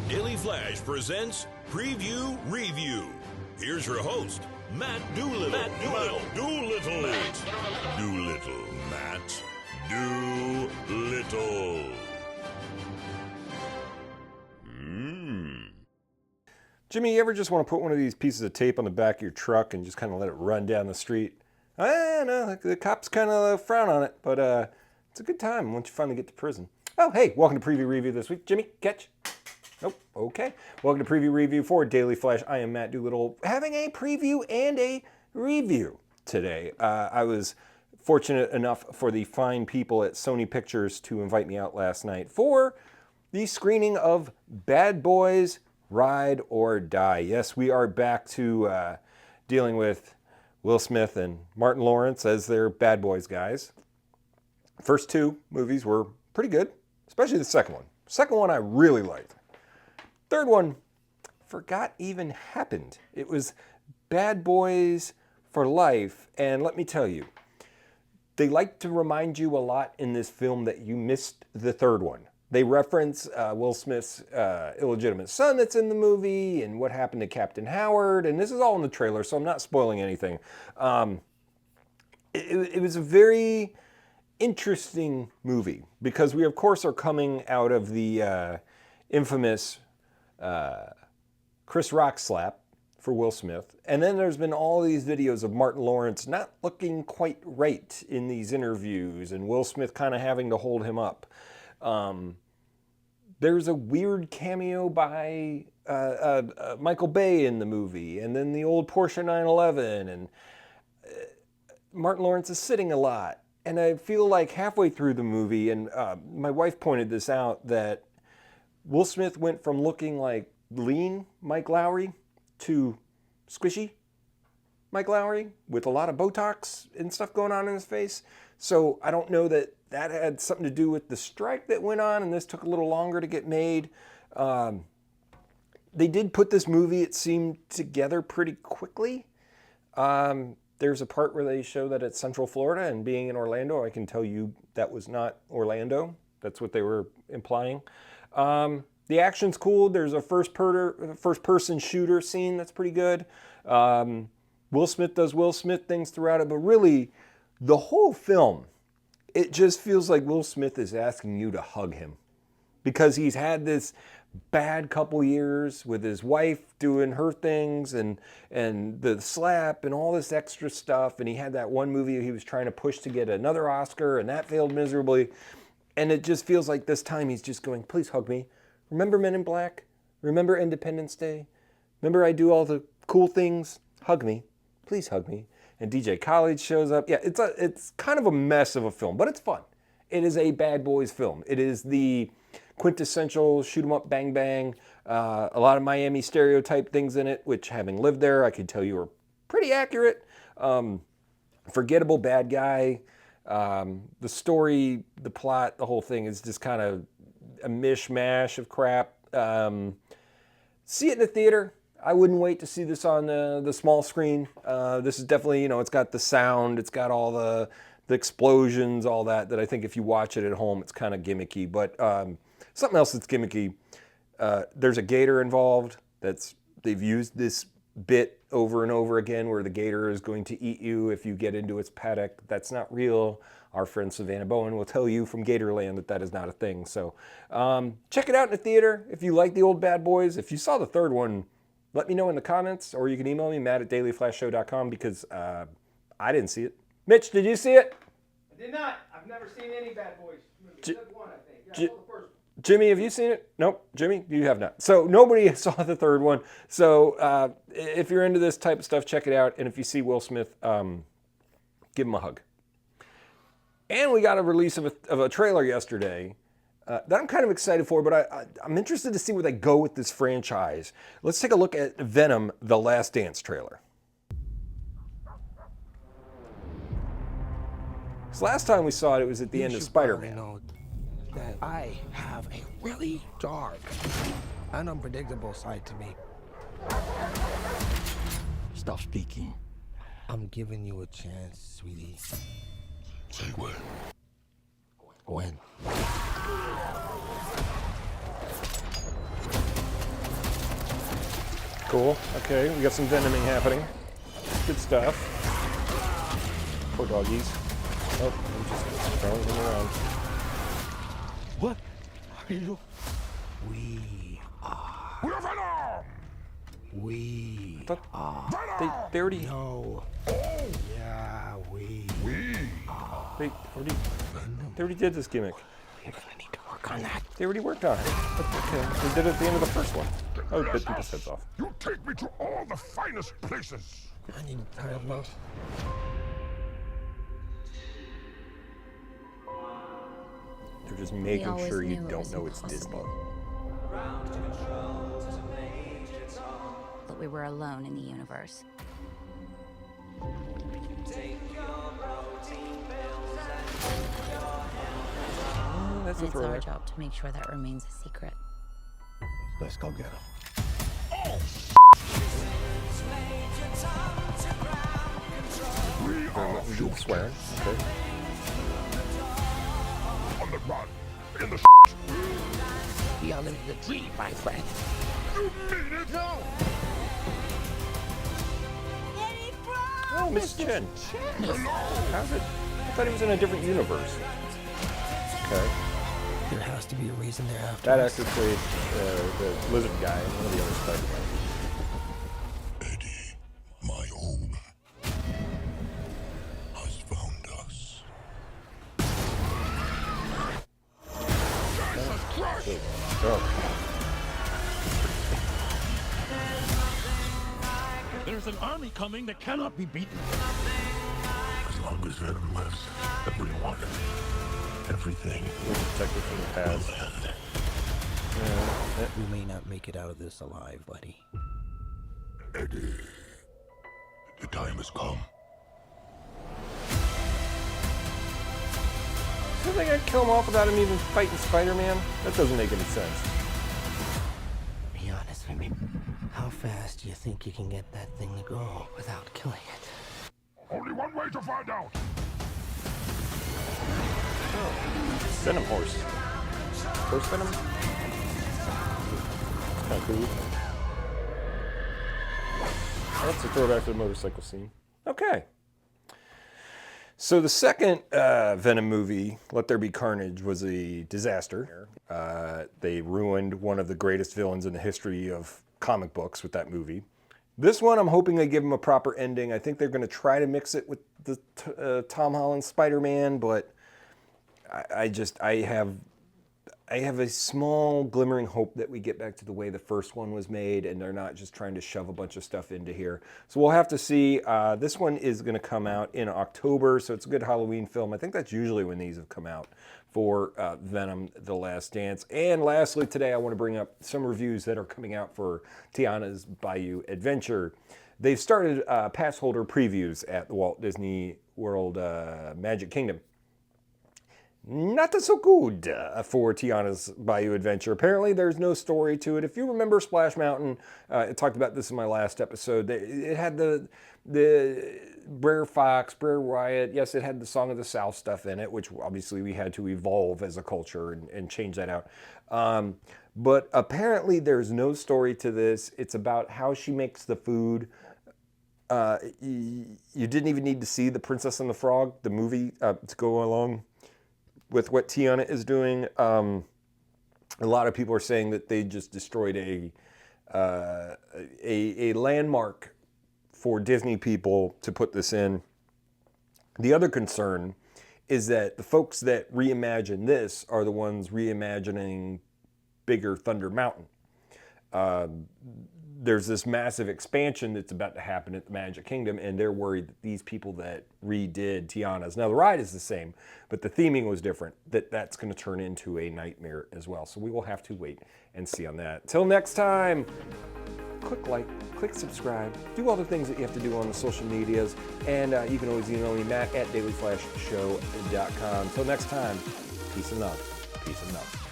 Daily Flash presents Preview Review. Here's your host, Matt Doolittle. Matt Doolittle. Matt Doolittle. Jimmy, you ever just want to put one of these pieces of tape on the back of your truck and just kind of let it run down the street? No, the cops kind of frown on it, but it's a good time once you finally get to prison. Oh, hey, welcome to Preview Review this week. Jimmy, catch? Nope, okay. Welcome to Preview Review for Daily Flash. I am Matt Doolittle, having a preview and a review today. I was fortunate enough for the fine people at Sony Pictures to invite me out last night for the screening of Bad Boys Ride or Die. Yes, we are back to dealing with Will Smith and Martin Lawrence as their Bad Boys guys. First two movies were pretty good, especially the second one. Second one I really liked. Third one, forgot even happened. It was Bad Boys for Life, and let me tell you, they like to remind you a lot in this film that you missed the third one. They reference Will Smith's illegitimate son that's in the movie and what happened to Captain Howard, and this is all in the trailer, so I'm not spoiling anything. It was a very interesting movie because we, of course, are coming out of the infamous Chris Rock slap for Will Smith, and then there's been all these videos of Martin Lawrence not looking quite right in these interviews, and Will Smith kind of having to hold him up. There's a weird cameo by Michael Bay in the movie, and then the old Porsche 911, and Martin Lawrence is sitting a lot. And I feel like halfway through the movie, and my wife pointed this out, that Will Smith went from looking like lean Mike Lowry to squishy Mike Lowry with a lot of Botox and stuff going on in his face. So I don't know that that had something to do with the strike that went on, and this took a little longer to get made. They did put this movie, it seemed, together pretty quickly. There's a part where they show that it's Central Florida, and being in Orlando, I can tell you that was not Orlando. That's what they were implying. The action's cool. There's a first-person shooter scene that's pretty good. Will Smith does Will Smith things throughout it, but really, the whole film, it just feels like Will Smith is asking you to hug him because he's had this bad couple years with his wife doing her things and the slap and all this extra stuff, and he had that one movie he was trying to push to get another Oscar, and that failed miserably. And it just feels like this time he's just going, please hug me. Remember Men in Black? Remember Independence Day? Remember I do all the cool things? Hug me. Please hug me. And DJ Khaled shows up. Yeah, it's kind of a mess of a film, but it's fun. It is a Bad Boys film. It is the quintessential shoot 'em up, bang bang. A lot of Miami stereotype things in it, which, having lived there, I could tell you are pretty accurate. Forgettable bad guy. The story, the plot, the whole thing is just kind of a mishmash of crap. See it in the theater. I wouldn't wait to see this on the small screen. This is definitely, it's got the sound, it's got all the explosions, all that I think if you watch it at home, it's kind of gimmicky. But something else that's gimmicky, there's a gator involved. They've used this bit over and over again where the gator is going to eat you if you get into its paddock. That's not real. Our friend Savannah Bowen will tell you from Gatorland that is not a thing. So check it out in the theater if you like the old Bad Boys. If you saw the third one, let me know in the comments, or you can email me, matt@dailyflashshow.com, because I didn't see it. Mitch, did you see it? I did not. I've never seen any Bad Boys movies. Except one, I think. Yeah, I saw the first one. Jimmy, have you seen it? Nope. Jimmy, you have not. So nobody saw the third one. So if you're into this type of stuff, check it out. And if you see Will Smith, give him a hug. And we got a release of a trailer yesterday that I'm kind of excited for, but I'm interested to see where they go with this franchise. Let's take a look at Venom, The Last Dance trailer. So last time we saw it, it was at the end of Spider-Man. Know that I have a really dark and unpredictable side to me. Stop speaking. I'm giving you a chance, sweetie. Say when. When? Cool. Okay, we got some venoming happening. Good stuff. Poor doggies. Oh, I'm just throwing them around. What are you? We are. We're Venom! We But are. they already... No. Yeah, we are. They already did this gimmick. We're gonna need to work on that. They already worked on it. But okay, they did it at the end of the first one. I would bit people's heads off. You take me to all the finest places. I need a tired mouth. They're just making sure you don't know it's Disney. That we were alone in the universe. That's a It's our throwback. job to make sure that remains a secret. Let's go get him. Do the swearing. Okay. On the run. In the Beyond the tree, my friend. You mean it? No! Oh, Miss Chen. How's it? I thought he was in a different universe. Okay. There has to be a reason they're after That us. actor played the lizard guy in one of the other Spider-Man. Eddie, my own, has found us. Jesus Christ! Oh. There's an army coming that cannot be beaten. As long as Venom lives, everyone, everything Detective from the past. will end. We may not make it out of this alive, buddy. Eddie, the time has come. So they gotta kill him off without him even fighting Spider-Man? That doesn't make any sense. Be honest with me. How fast do you think you can get that thing to go without killing it? Only one way to find out. Venom horse. Horse Venom? Kind of cool. That's a throwback to the motorcycle scene. Okay. So the second Venom movie, Let There Be Carnage, was a disaster. They ruined one of the greatest villains in the history of comic books with that movie. This one, I'm hoping they give him a proper ending. I think they're going to try to mix it with the Tom Holland Spider-Man, but I have a small glimmering hope that we get back to the way the first one was made and they're not just trying to shove a bunch of stuff into here. So we'll have to see. This one is going to come out in October, so it's a good Halloween film. I think that's usually when these have come out for Venom, The Last Dance. And lastly, today I want to bring up some reviews that are coming out for Tiana's Bayou Adventure. They've started pass holder previews at the Walt Disney World Magic Kingdom. Not so good for Tiana's Bayou Adventure. Apparently there's no story to it. If you remember Splash Mountain, I talked about this in my last episode. It had the Brer Fox, Brer Riot. Yes, it had the Song of the South stuff in it, which obviously we had to evolve as a culture and change that out. But apparently there's no story to this. It's about how she makes the food. You didn't even need to see The Princess and the Frog, the movie, to go along with what Tiana is doing. A lot of people are saying that they just destroyed a landmark for Disney people to put this in. The other concern is that the folks that reimagine this are the ones reimagining Bigger Thunder Mountain. There's this massive expansion that's about to happen at the Magic Kingdom, and they're worried that these people that redid Tiana's, now the ride is the same, but the theming was different, that's going to turn into a nightmare as well. So we will have to wait and see on that. Till next time, click like, click subscribe, do all the things that you have to do on the social medias, and you can always email me, Matt at dailyflashshow.com. Till next time, peace and love. Peace and love.